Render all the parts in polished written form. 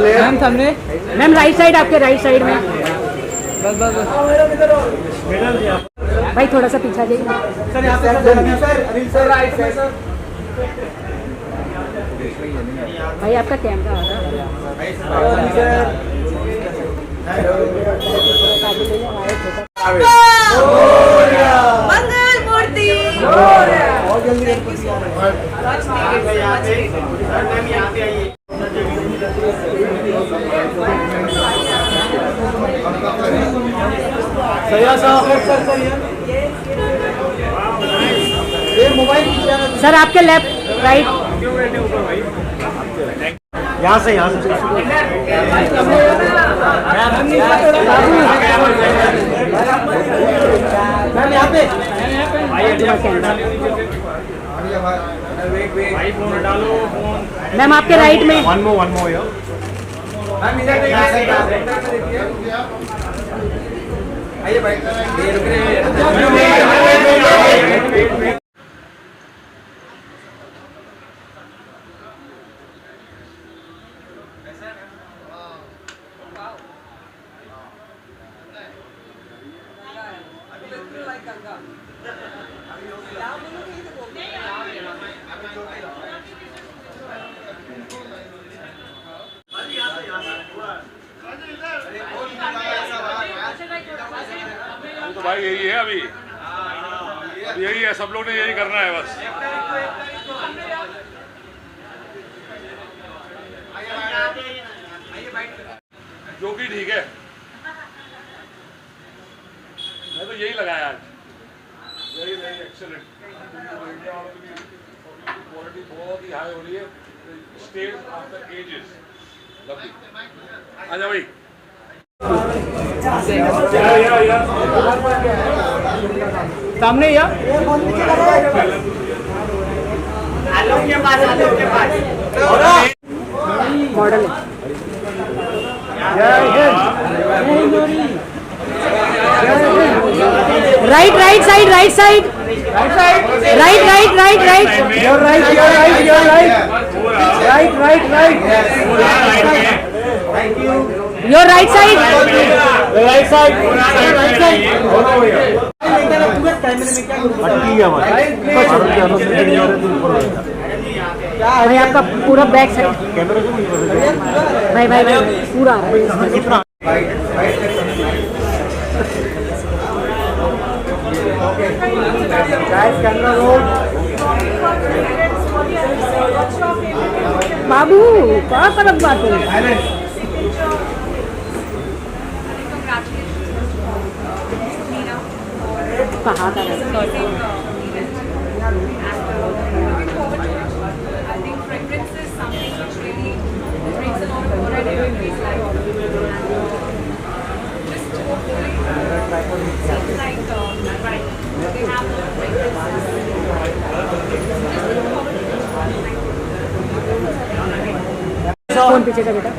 Ma'am सामने, ma'am right side, आपके right side में। बस बस बस भाई थोड़ा सा पीछा जाइए सर। यहाँ पे अनिल सर राइट सर। भाई आपका कैमरा आ रहा मंगल मूर्ति। सर आपके लेफ्ट राइट। यहाँ से मैम यहाँ पे मैम आपके राइट में। वन मोर आइए भाई। तो भाई यही है अभी यही है, सब लोग ने यही करना है बस। जो भी ठीक है, मैं तो यही लगाया आज। यही एक्सेलेंट, क्वालिटी बहुत ही हाई हो रही है। Stage after ages lovely. आजा भाई। सामने या model right right side, right side, right right right right, your right your right your right right right right, thank you. Your right side, right side भाई आपका पूरा बैक साइड। भाई भाई भाई पूरा आ रहा है। बाबू कहाँ तरफ बात है? कहाँ था? कौन पीछे का बेटा?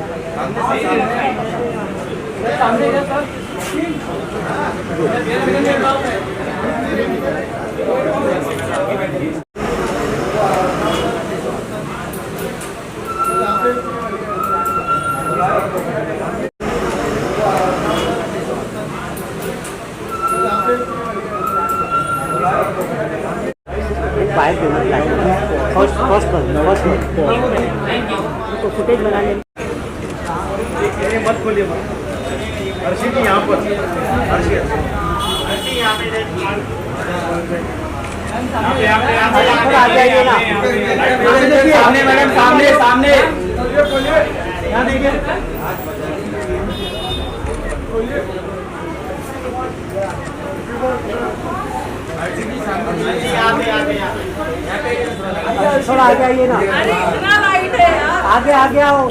तो फुटेज बना ले। मत खोलिए मत। अर्शी जी यहाँ पर, अर्शी यहाँ पे आ जाइए ना। सामने मैडम, सामने सामने यहाँ देखिए। थोड़ा आगे आइए ना। आगे आगे आओ।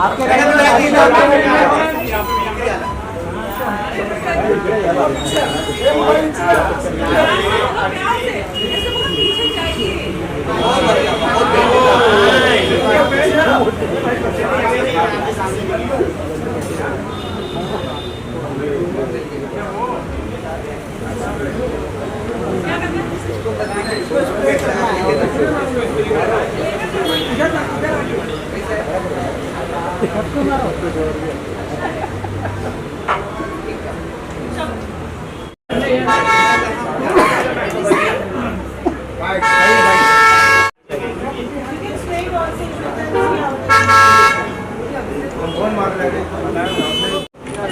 आपके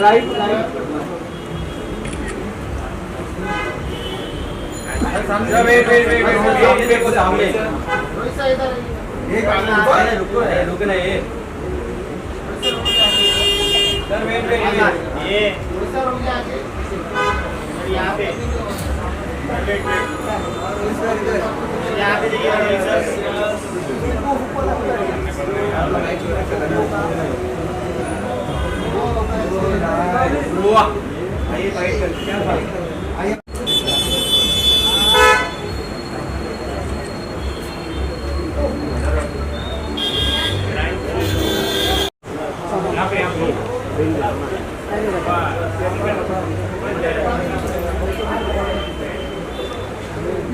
राइट राइट वेट देखो सामने रुक ना ये सर वेट ये यहाँ पे आइए फाइट कर क्या फाइट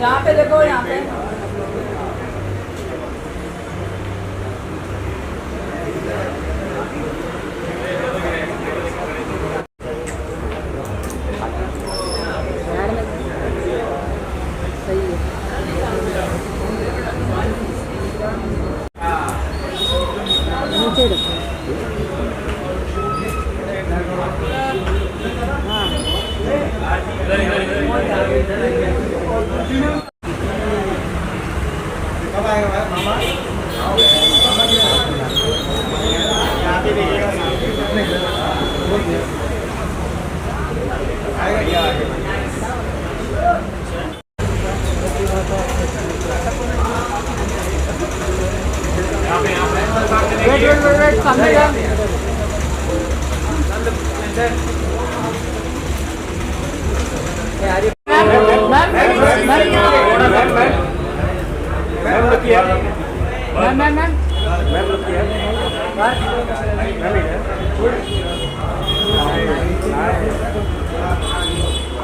यहाँ पे देखो, यहाँ पे सही है, नीचे रखो। कब आएगा मामा यहाँ पे देखिएगा आएगा वेट सामने जा।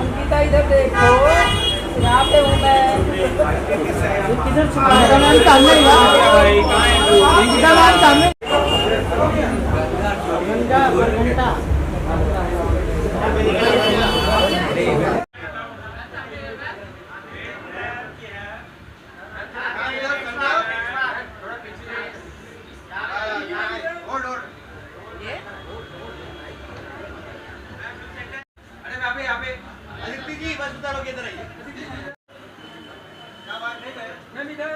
अंकिता इधर देखो, यहाँ पे हूँ मैं। किधर सामने सामने बस बता लो किधर आइए मैम इधर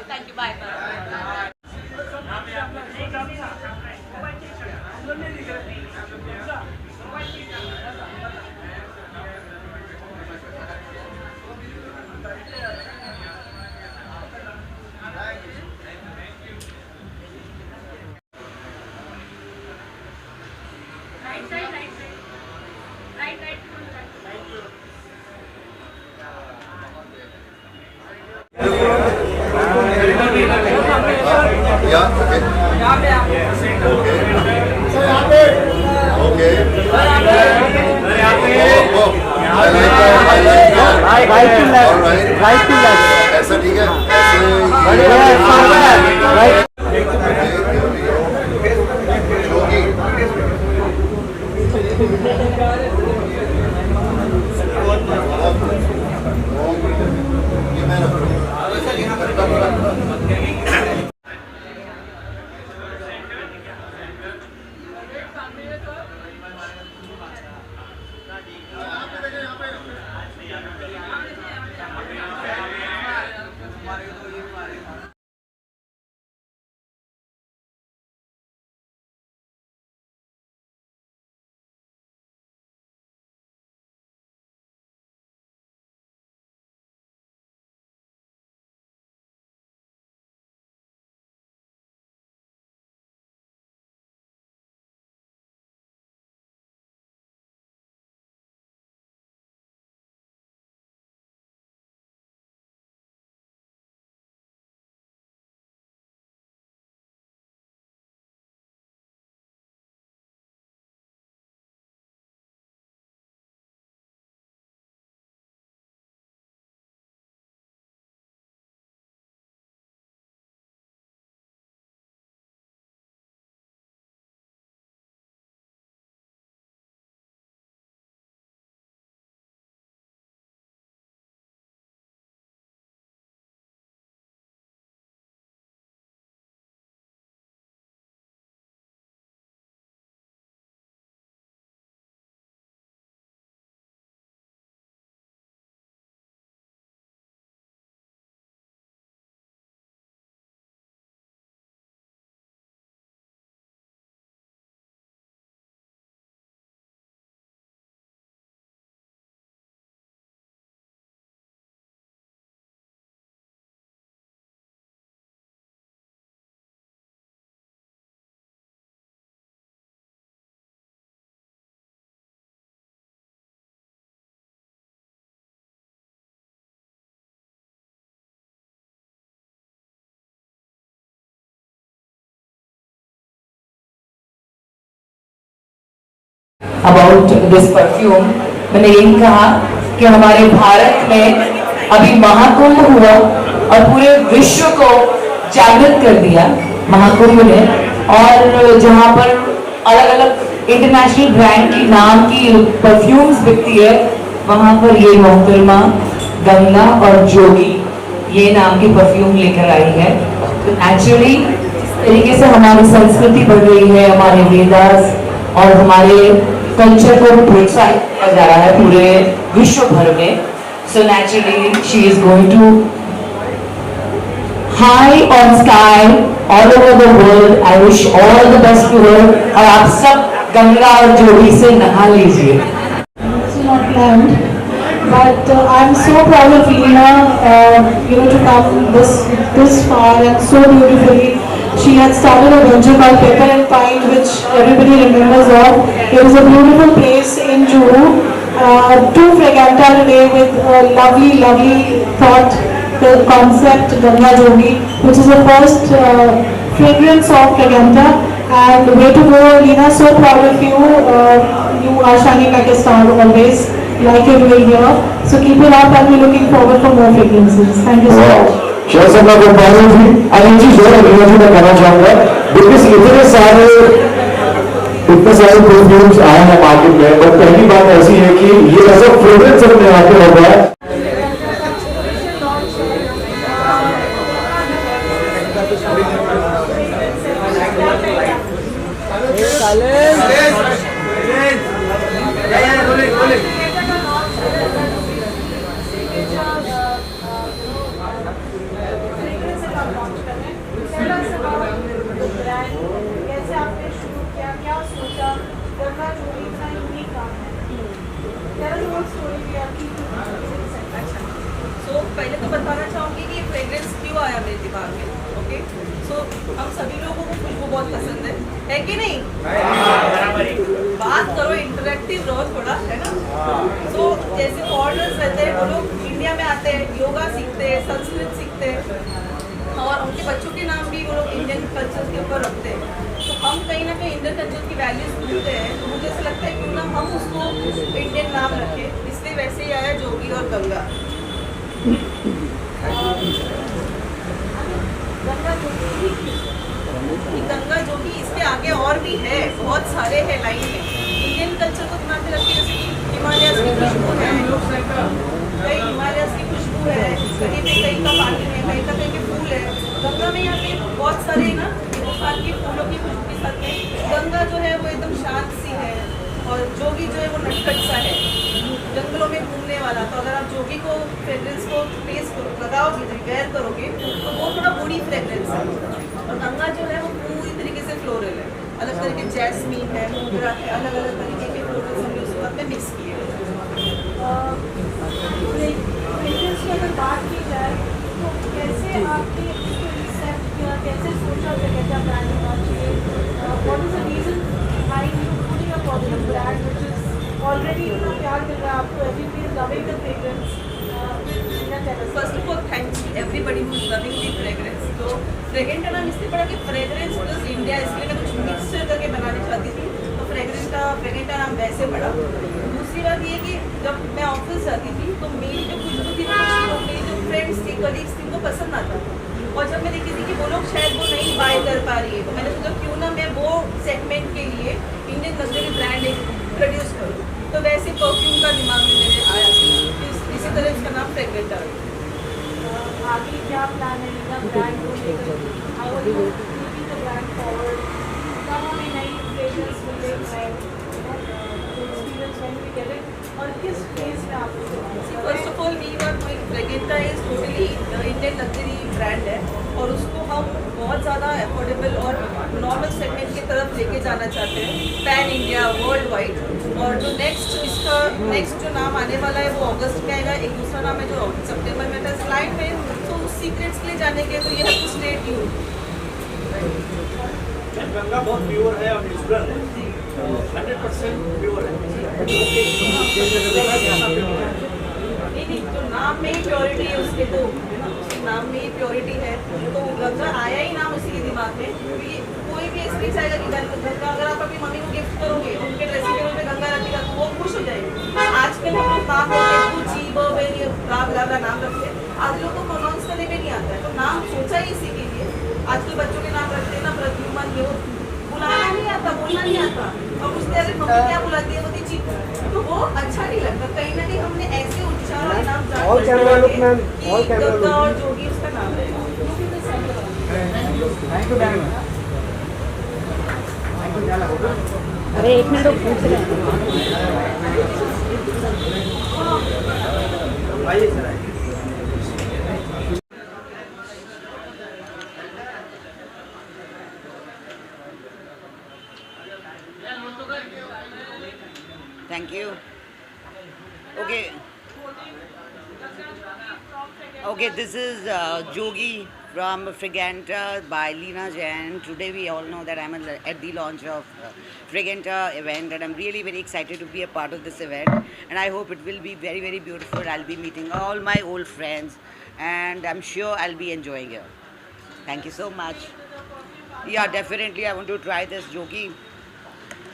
Thank you, bye bye. Yeah, okay. Okay. Oh, I like that. right to left All right. right to left ऐसा ठीक है ऐसे right about this perfume. मैंने यही कहा कि हमारे भारत में अभी महाकुंभ हुआ और पूरे विश्व को जागृत कर दिया महाकुंभ ने, और जहाँ पर अलग अलग इंटरनेशनल ब्रांड की नाम की परफ्यूम्स बिकती है, वहाँ पर ये मोहतरमा गंगा और जोगी ये नाम की परफ्यूम लेकर आई है। तो नेचुरली इस तरीके से हमारी संस्कृति बढ़ रही है, हमारे वेदास और हमारे कल्चर को प्रोत्साहित किया जा रहा है पूरे विश्व भर में। So naturally she is going to high on sky all over the world. I wish all the best to her, और आप सब गंगा और जोगी से नहा लीजिए। Not planned, but I'm so proud of Leena, to come this far and so beautifully. She had started a venture called Pepper and Pint, which everybody remembers of. It was a beautiful place in Juhu. To Fraganta today with a lovely thought, the concept Ganga Jogi, which is the first fragrance of Fraganta. And way to go, Leena, so proud of you. You are shining like a star always, like you're doing here. So keep it up and we're looking forward for more fragrances. Thank you so much. Share सब मैं compound भी एक चीज और अभी मैं कहना चाहूँगा, बिकॉज इतने सारे परफ्यूम्स आए हैं मार्केट में, बट पहली बात ऐसी है कि ये ऐसा फ्रेग्रेंस अपने यहाँ पे होगा है। पहले तो बताना चाहूँगी कि ये फ्रेग्रेंस क्यों आया मेरे दिमाग में। ओके, सो हम सभी लोगों को खुशबू बहुत पसंद है कि नहीं? बात करो, इंटरेक्टिव रहो थोड़ा, है ना। सो जैसे फॉरेनर्स रहते हैं, वो लोग इंडिया में आते हैं, योगा सीखते हैं, संस्कृत सीखते हैं, और उनके बच्चों के नाम भी वो लोग इंडियन कल्चर के ऊपर रखते हैं। तो हम कहीं ना कहीं इंडियन कल्चर की वैल्यूज भूलते हैं। तो मुझे ऐसा लगता है क्यों ना हम उसको इंडियन नाम रखें, इसलिए वैसे ही आया जोगी और गंगा। गंगा जोगी, इसके आगे और भी है, बहुत सारे हैं लाइन में। इंडियन कल्चर को दिमाग में रखिए, जैसे कि हिमालयस की खुशबू है, कहीं हिमालयस की खुशबू है, कहीं पे कहीं का पानी है, कहीं का कहीं के फूल है। गंगा में यहाँ पे बहुत सारे ना हिंदुस्तान के फूलों की खुशबू के साथ में गंगा जो है वो एकदम शांत सी है, और जोगी जो है वो नटखट सा है, जंगलों में घूमने वाला। तो अगर आप जोगी को फ्रेग्रेंस को टेस्ट लगाओगे, वेयर करोगे, तो वो थोड़ा बूढ़ी फ्रेग्रेंस है। और गंगा जो है वो पूरी तरीके से फ्लोरल है, अलग तरह के जैस्मीन है, मोगरा है, अलग अलग तरीके के फ्लोरल्स हमने उस वक्त में मिक्स किए हैं। फ्रेग्रेंस की अगर बात की जाए तो कैसे आपने इसको एक्सेप्ट किया, कैसे सोचा फ्रेग्रेंस ब्रांड होना चाहिए? What is the reason behind you putting a popular brand which is already इतना प्यार मिल रहा है आपको, everybody is loving the fragrance? First of all thanks to everybody who is loving the fragrance. तो fragrance का नाम इसलिए पड़ा कि फ्रेग्रेंस प्लस इंडिया, इसलिए मैं कुछ मिक्सचर करके बनानी चाहती थी, तो फ्रेग्रेंस का नाम वैसे पड़ा। दूसरी बात ये कि जब मैं ऑफिस जाती थी तो मेरी जो खुशबू थी, मेरी जो फ्रेंड्स थी, कलीग्स थी, उनको पसंद आता था। और जब मैं देखी थी कि वो लोग शायद वो नहीं बाय कर पा रही है, तो मैंने सोचा क्यों ना मैं वो सेगमेंट के लिए इंडियन लग्जरी ब्रांड एक प्रोड्यूस करूँ। तो वैसे परफ्यूम का दिमाग में मेरे आया था, इसी तरह इसका नाम फ्रेग्रेंटा है। आगे क्या प्लान है इनका ब्रांड को लेकर? How are you taking the brand forward? कब हमें नई फ्रेग्रेंस मिलेगी, experience when we get it, और किस फेज में आप? First of all we are going, Fragrenta is totally Indian luxury brand है, और उसको हम बहुत ज़्यादा अफोर्डेबल और नॉर्मल सेगमेंट की तरफ लेके जाना चाहते हैं, पैन इंडिया, वर्ल्ड वाइड। और जो नेक्स्ट जो नाम आने वाला है वो अगस्त में आएगा, एक दूसरा नाम है जो सितंबर में था स्लाइड में। तो उस सीक्रेट्स के लिए जाने के तो ये है टू स्टे ट्यून्ड। गंगा बहुत प्योर है और नेचुरल है, 100% प्योर है। नहीं, जो नाम में ही प्योरिटी है उसके, तो नाम में ही प्योरिटी है, तो गंगा आया ही नाम उसी के दिमाग में। क्योंकि कोई भी एक्सपीरियंस आएगा कि गंगा, अगर आप अपनी मम्मी को गिफ्ट करोगे, उनके ड्रेसिंग टेबल पे गंगा नाम होते गुची बर्बेरी ब्ला नाम रखते हैं। आज लोग को प्रोनाउंस करने में नहीं आता है, तो नाम सोचा ही इसी के लिए। आजकल बच्चों के नाम रखते हैं ना, प्रद्युमन, ये बुलाना नहीं आता, बोलना नहीं आता, और पूछते अरे मम्मी क्या बुलाती है, बोलती चीप, तो वो अच्छा नहीं लगता। कहीं ना कहीं हमने ऐसे उच्चार और नाम जान कि गद्दा और जोगी उसका नाम है। अरे एक मिनट पूछ रहे हैं। Thank you. Okay. Okay, this is Jogi from Fraganta by Leena Jain. Today we all know that I'm at the launch of Fraganta event, and I'm really very excited to be a part of this event, and I hope it will be very, very beautiful. I'll be meeting all my old friends, and I'm sure I'll be enjoying it. Thank you so much. Yeah, definitely I want to try this Jogi.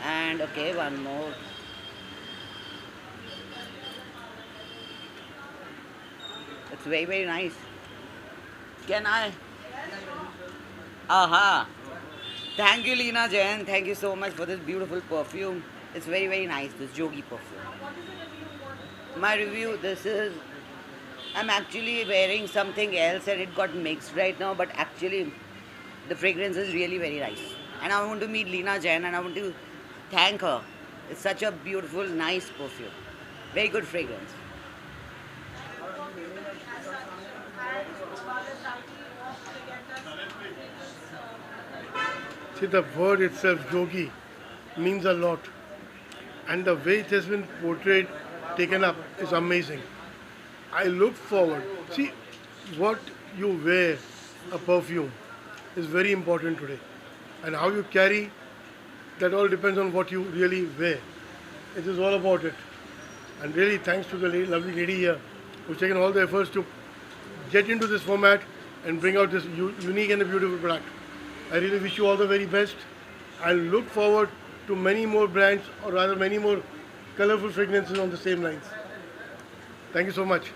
And okay, one more. It's very, very nice. Can I? Aha. Thank you, Leena Jain. Thank you so much for this beautiful perfume. It's very, very nice, this Jogi perfume. My review, this is, I'm actually wearing something else and it got mixed right now, but actually the fragrance is really very nice. And I want to meet Leena Jain and I want to thank her. It's such a beautiful, nice perfume. Very good fragrance. See, the word itself, Jogi, means a lot. And the way it has been portrayed, taken up, is amazing. I look forward. See, what you wear, a perfume, is very important today. And how you carry, that all depends on what you really wear. It is all about it. And really, thanks to the lovely lady here, who's taken all the efforts to get into this format and bring out this unique and a beautiful product. I really wish you all the very best and look forward to many more brands, or rather many more colorful fragrances on the same lines. Thank you so much.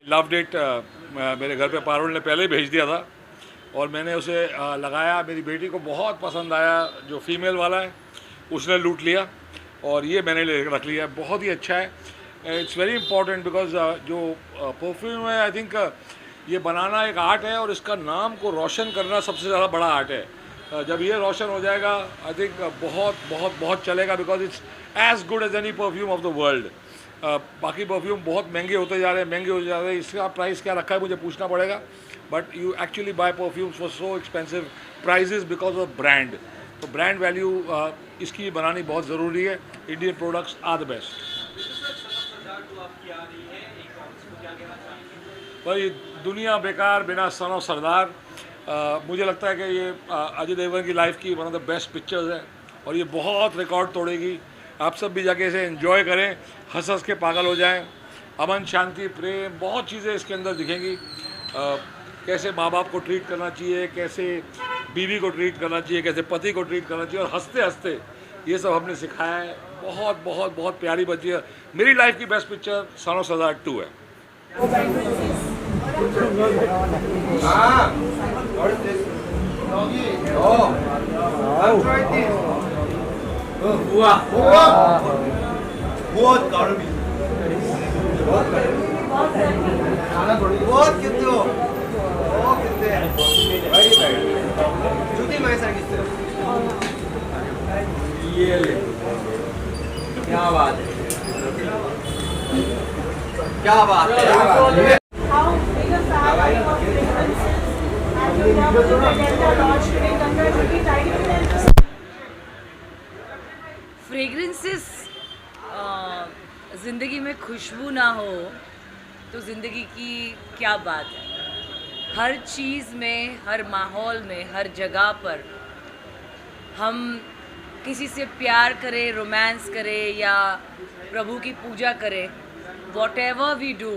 Love date मेरे घर पे पारुल ने पहले ही भेज दिया था और मैंने उसे लगाया। मेरी बेटी को बहुत पसंद आया, जो फीमेल वाला है उसने लूट लिया और ये मैंने रख लिया। बहुत ही अच्छा है। इट्स वेरी इंपॉर्टेंट बिकॉज जो परफ्यूम है, आई थिंक ये बनाना एक आर्ट है और इसका नाम को रोशन करना सबसे ज़्यादा बड़ा आर्ट है। जब ये रोशन हो जाएगा, आई थिंक बहुत बहुत बहुत चलेगा, because it's as good as any perfume of the world. बाकी परफ्यूम बहुत महंगे होते जा रहे हैं, महंगे हो जा रहे हैं। इसका प्राइस क्या रखा है मुझे पूछना पड़ेगा, but you actually buy perfumes for so expensive prices because of brand. तो ब्रांड वैल्यू इसकी बनानी बहुत ज़रूरी है। Indian products are the best. भाई दुनिया बेकार बिना सन ऑफ सरदार, मुझे लगता है कि ये अजय देवगन की लाइफ की one of the best pictures है और ये बहुत रिकॉर्ड तोड़ेगी। आप सब भी जाके इसे एंजॉय करें, हंस हंस के पागल हो जाएं। अमन, शांति, प्रेम, बहुत चीज़ें इसके अंदर दिखेंगी। कैसे माँ बाप को ट्रीट करना चाहिए, कैसे बीवी को ट्रीट करना चाहिए, कैसे पति को ट्रीट करना चाहिए, और हंसते हंसते ये सब हमने सिखाया है। बहुत बहुत बहुत प्यारी बच्ची है। मेरी लाइफ की बेस्ट पिक्चर सन ऑफ सरदार 2 है। क्या बात है, क्या बात है। How big a fan are you of fragrances? And you fragrances ज़िंदगी में खुशबू ना हो तो ज़िंदगी की क्या बात है। हर चीज़ में, हर माहौल में, हर जगह पर हम किसी से प्यार करें, रोमांस करें या प्रभु की पूजा करें, whatever we do,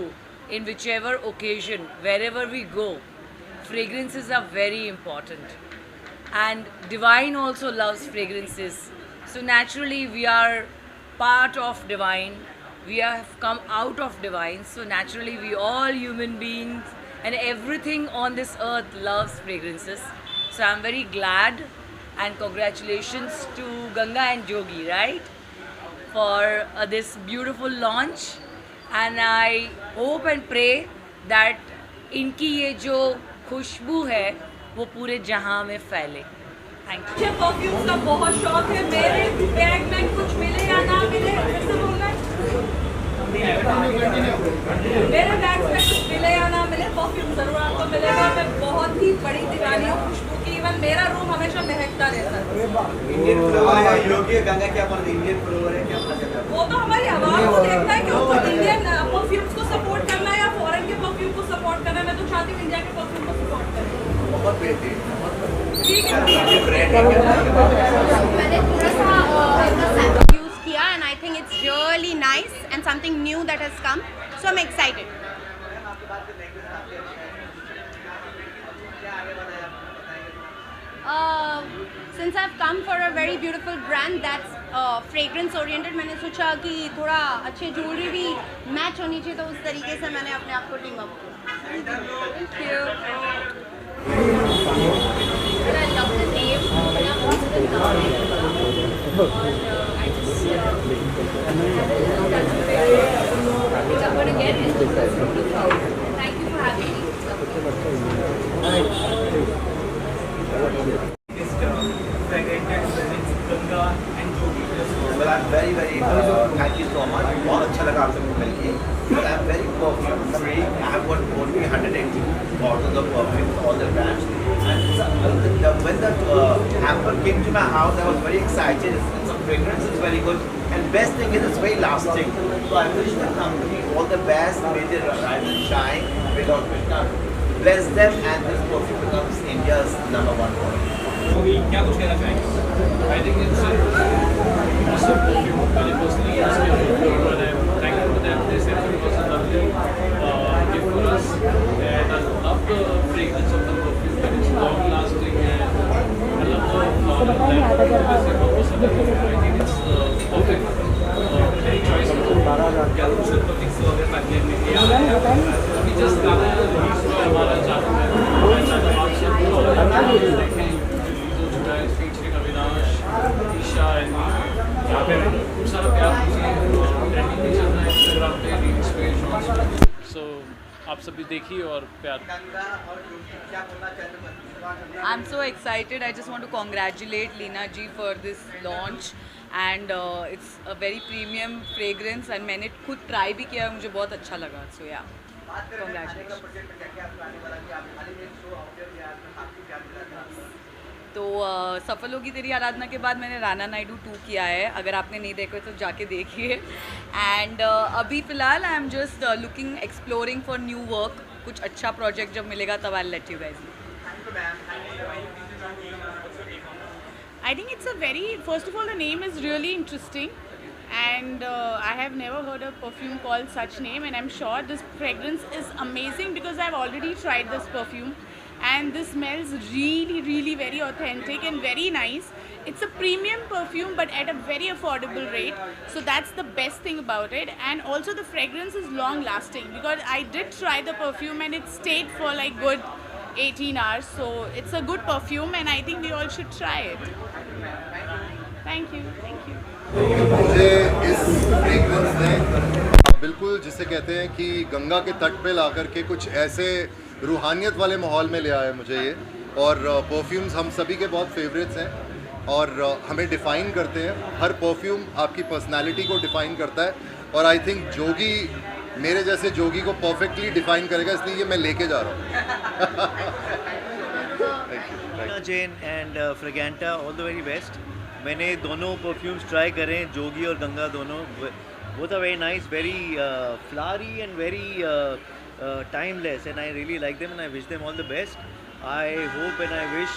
in whichever occasion, wherever we go, fragrances are very important. And divine also loves fragrances. So naturally we are part of divine. We have come out of divine. So naturally we all human beings and everything on this earth loves fragrances. So I'm very glad and congratulations to Ganga and Jogi, right? For this beautiful launch. And I hope and pray that इनकी ये जो खुशबू है वो पूरे जहां में फैले। Thank you. मुझे परफ्यूम्स का बहुत शौक है। मेरे बैग में कुछ मिले या ना मिले, फिर से बोलना है। मेरे बैग में कुछ मिले या ना मिले, परफ्यूम जरूर आपको मिलेगा। मैं बहुत ही बड़ी दीवानी हूँ खुशबू की। इवन मेरा रूम हमेशा महकता रहता है। इंडियन फ्लेवर है, योगी गंगा क्या मतलब इंडियन फ्लेवर है, क्या मतलब? वो तो हमारी आवाज़ को देखता है कि उसको इंडियन परफ्यूम्स को सपोर्ट करना है या फॉरेन के परफ्यूम को सपोर्ट करना है। मैं तो चाहती हूँ इंडिया के परफ्यूम को सपोर्ट करें। बहुत बेहतरीन। ठीक है। मैंने थोड़ा सा सैंपल यूज़ किया and I think it's really nice and something new that has come, so I'm excited. Since I've come for a very beautiful brand that's fragrance oriented, मैंने सोचा कि थोड़ा अच्छे ज्वेलरी भी मैच होनी चाहिए, तो उस तरीके से मैंने अपने आप को टीम अप किया। Thank you. I love the name and I'm also the which I'm going to get it. Thank you for having me. Well, I'm very thank you so much. बहुत अच्छा लगा आपसे मिलके। Well, I'm very perfume freak. I have got only 180 bottles of perfume for all the brands. And when the hamper came to my house, I was very excited. It's a fragrance is very good, and best thing is it's very lasting. So I wish the company all the best. May they rise and shine. May Lord Krishna bless them, and this perfume becomes India's #1 product. क्या कुछ कहना चाहेंगे? I think it's awesome perfume. Very personally, thank you for that. This episode was a lovely gift for us, and I love the fragrance of the perfume. That it's long lasting, and I love the flower that I think it's perfect. Very choice. क्या कुछ प्रतीक से अगर ताकि अभी just गाना release हुआ हमारा चालू है। featuring Avinash, Isha and me. यहाँ पे सारा प्यार ट्रेंडिंग में चल रहा है इंस्टाग्राम पे, रील्स पे, शॉर्ट्स पे। So आप सभी देखिए और प्यार। I'm so excited. I just want to congratulate Leena ji for this launch and it's a very premium fragrance and मैंने खुद try भी किया, मुझे बहुत अच्छा लगा. So yeah, congratulations. तो सफल होगी तेरी आराधना के बाद मैंने राना नायडू 2 किया है। अगर आपने नहीं देखा तो जाके देखिए। एंड अभी फ़िलहाल I am just looking exploring for new work. कुछ अच्छा प्रोजेक्ट जब मिलेगा तब I let you guys know. I think it's a very, first of all, the name is really interesting, and I have never heard a perfume called such name, and I'm sure this fragrance is amazing because I've already tried this perfume, and this smells really very authentic and very nice. It's a premium perfume but at a very affordable rate, so that's the best thing about it. And also the fragrance is long lasting because I did try the perfume and it stayed for like good 18 hours, so it's a good perfume and I think we all should try it. Thank you. मुझे इस fragrance ने बिल्कुल जिसे कहते हैं कि गंगा के तट पे ला करके कुछ ऐसे रूहानियत वाले माहौल में ले आया है मुझे ये। और परफ्यूम्स हम सभी के बहुत फेवरेट्स हैं और हमें डिफ़ाइन करते हैं। हर परफ्यूम आपकी पर्सनालिटी को डिफ़ाइन करता है और आई थिंक जोगी मेरे जैसे जोगी को परफेक्टली डिफ़ाइन करेगा, इसलिए ये मैं लेके जा रहा हूँ। Leena Jain and Fragrenta all the very best. मैंने दोनों परफ्यूम्स ट्राई करे, जोगी और गंगा दोनों। Both are very nice, very flowery and very timeless, and I really like them and I wish them all the best. I hope and I wish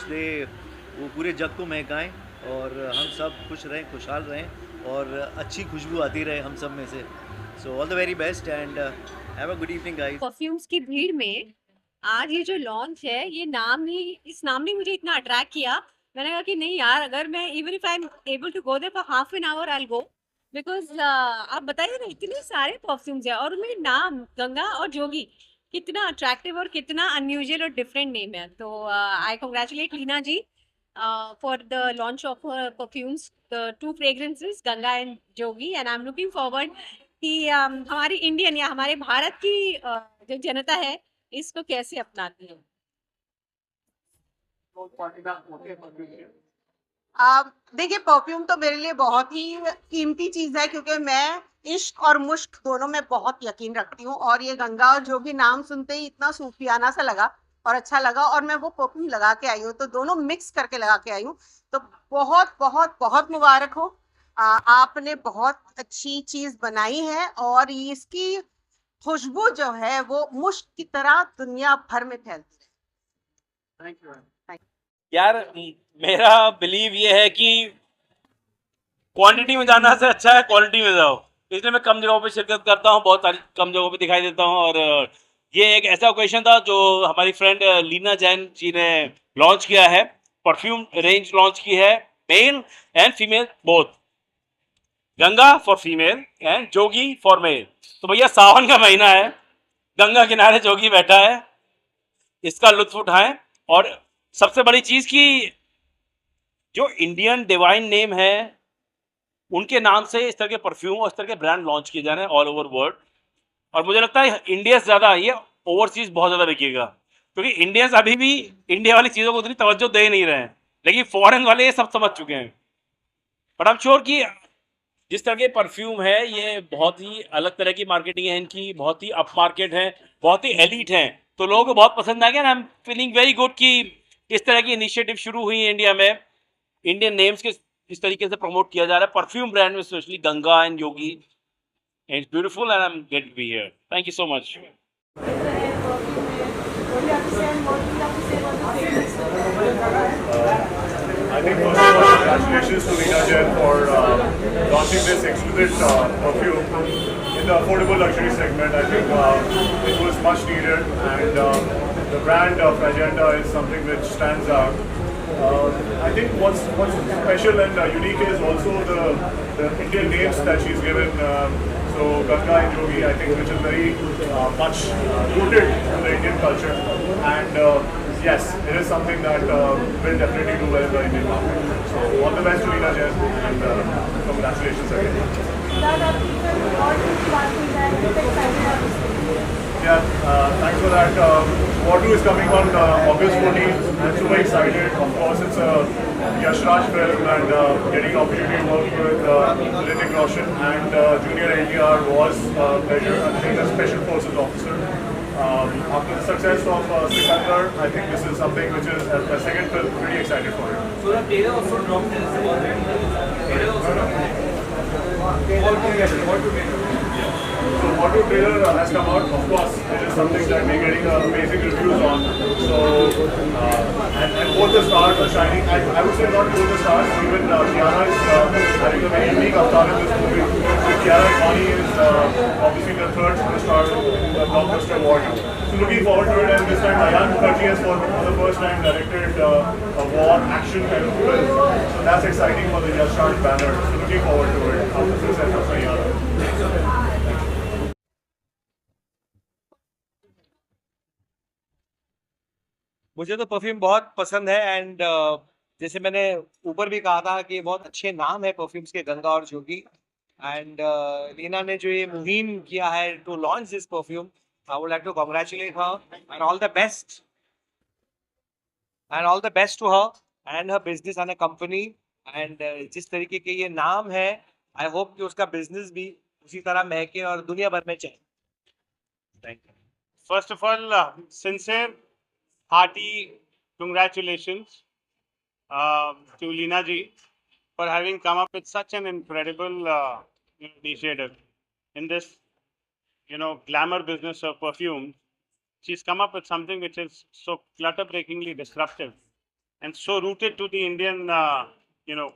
वो पूरे जग को महकाएं और हम सब खुश रहें, खुशहाल रहें और अच्छी खुशबू आती रहे हम सब में से। So all the very best and have a good evening guys. Perfumes की भीड़ में आज ये जो लॉन्च है, ये इस नाम ने मुझे इतना अट्रैक्ट किया। मैंने कहा कि नहीं यार, अगर मैं even if I am able to go there for half an hour I will go, because आप बताइए ना, इतने सारे परफ्यूम्स हैं और उनमें नाम गंगा और जोगी कितना अट्रैक्टिव और कितना अनयूजुअल और डिफरेंट नेम है। तो I congratulate Leena ji for the launch of perfumes, the 2 fragrances Ganga and Jogi, and I am looking forward कि हमारी इंडियन या हमारे भारत की जो जनता है इसको कैसे अपनाती है। देखिए, परफ्यूम तो मेरे लिए बहुत ही कीमती चीज है क्योंकि मैं इश्क और मुश्क दोनों में बहुत यकीन रखती हूँ, और ये गंगा और जोगी नाम सुनते ही इतना सूफियाना सा लगा और अच्छा लगा, और मैं वो परफ्यूम लगा के आई हूँ, तो दोनों मिक्स करके लगा के आई हूँ। तो बहुत बहुत बहुत मुबारक हो, आपने बहुत अच्छी चीज बनाई है और इसकी खुशबू जो है वो मुश्क की तरह दुनिया भर में फैलती है। Thank you. यार मेरा बिलीव ये है कि क्वांटिटी में जाना से अच्छा है क्वालिटी में जाओ, इसलिए मैं कम जगहों पे शिरकत करता हूँ, बहुत सारी कम जगहों पे दिखाई देता हूँ। और ये एक ऐसा ओकेशन था जो हमारी फ्रेंड लीना जैन जी ने लॉन्च किया है, परफ्यूम रेंज लॉन्च की है, male and female both, Ganga for female and Jogi for male. तो भैया सावन का महीना है, गंगा किनारे जोगी बैठा है, इसका लुत्फ उठाएं। और सबसे बड़ी चीज कि जो इंडियन डिवाइन नेम है उनके नाम से इस तरह के परफ्यूम और इस तरह के ब्रांड लॉन्च किए जा रहे हैं ऑल ओवर वर्ल्ड, और मुझे लगता है इंडिया से ज़्यादा ये ओवरसीज बहुत ज़्यादा बिकेगा, क्योंकि इंडियंस अभी भी इंडिया वाली चीज़ों को उतनी तवज्जो दे नहीं रहे हैं, लेकिन फॉरेन वाले ये सब समझ चुके हैं। बट आई एम श्योर कि जिस तरह के परफ्यूम है ये बहुत ही अलग तरह की मार्केटिंग है इनकी, बहुत ही अप मार्केट है, बहुत ही एलिट है, तो लोगों को बहुत पसंद आ गया। I am feeling very good कि इस तरह की इनिशिएटिव शुरू हुई है इंडिया में, इंडियन नेम्स के इस तरीके से प्रमोट किया जा रहा है परफ्यूम ब्रांड में, specially Ganga and Yogi. It's beautiful and I am great to be here. Thank you so much. I think first of all, congratulations to Leena Jain for launching this exquisite perfume in the affordable luxury segment. I think it was much needed, and the brand Fragenta is something which stands out. I think what's special and unique is also the Indian names that she's given. So Ganga and Jogi, I think, which is very much rooted in the Indian culture, and yes, it is something that will definitely do well in the Indian market. So all the best to Leena Jain, and congratulations again. Yeah, thanks for that. Wadu is coming on August 14th. I'm super excited. Of course, it's a Yash Raj film, and getting opportunity to work with Hrithik Roshan and Junior NTR was a pleasure. I think a special forces officer. After the success of Sikandar, I think this is something which is a second film. Pretty excited for it. So the trailer also dropped. So Wadu trailer has come out. Of course, it is something that we're getting amazing reviews on. So and both the stars are shining. I would say not both the stars. Even Kiara is having a very unique avatar in this movie. So Kiara Advani is obviously the third star in the blockbuster award. So looking forward to it. And this time Ayan Mukherjee has for the first time directed a war action kind of film. So that's exciting for the Yash Raj banner. So looking forward to it after the success of Sayara. मुझे तो perfume बहुत पसंद है, and जैसे मैंने ऊपर भी कहा था कि बहुत अच्छे नाम है परफ्यूम्स के, गंगा और जोगी, एंड लीना ने जो ये मुहिम किया है to launch this perfume, I would like to congratulate her and all the best to her and her business and a company, एंड जिस तरीके के ये नाम है, आई होप कि उसका बिजनेस भी उसी तरह महके और दुनिया भर में चले। Thank you. First of all, sincere, hearty congratulations to Leena ji for having come up with such an incredible initiative in this, glamour business of perfume. She's come up with something which is so clutter-breakingly disruptive and so rooted to the Indian,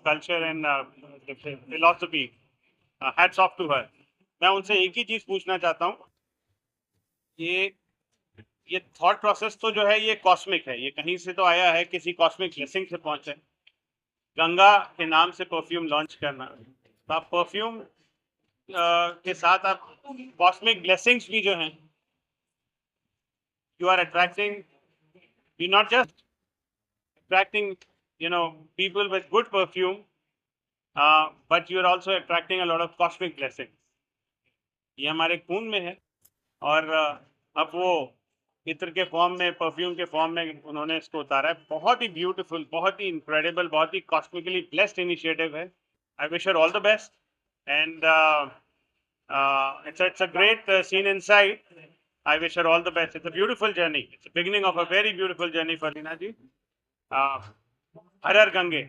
culture and the philosophy. Hats off to her. मैं उनसे एक ही चीज पूछना चाहता हूँ, ये thought process तो जो है ये कॉस्मिक है, ये कहीं से तो आया है, किसी कॉस्मिक ब्लेसिंग से पहुंचे। गंगा के नाम से परफ्यूम लॉन्च करना, तो आप परफ्यूम के साथ आप कॉस्मिक ब्लेसिंग्स भी जो हैं, you are attracting, you're not just attracting, people with good perfume, but you're also attracting a lot of cosmic blessings. ये हमारे खून में है और अब वो इत्र के फॉर्म में, परफ्यूम के फॉर्म में उन्होंने इसको उतारा है। बहुत ही ब्यूटीफुल, बहुत ही इनक्रेडिबल, बहुत ही कॉस्मिकली ब्लेस्ड इनिशिएटिव है। I wish her all the best and it's a great scene inside. I wish her all the best. It's a beautiful journey. It's the beginning of a very beautiful journey for Leena ji. Har Har Gange.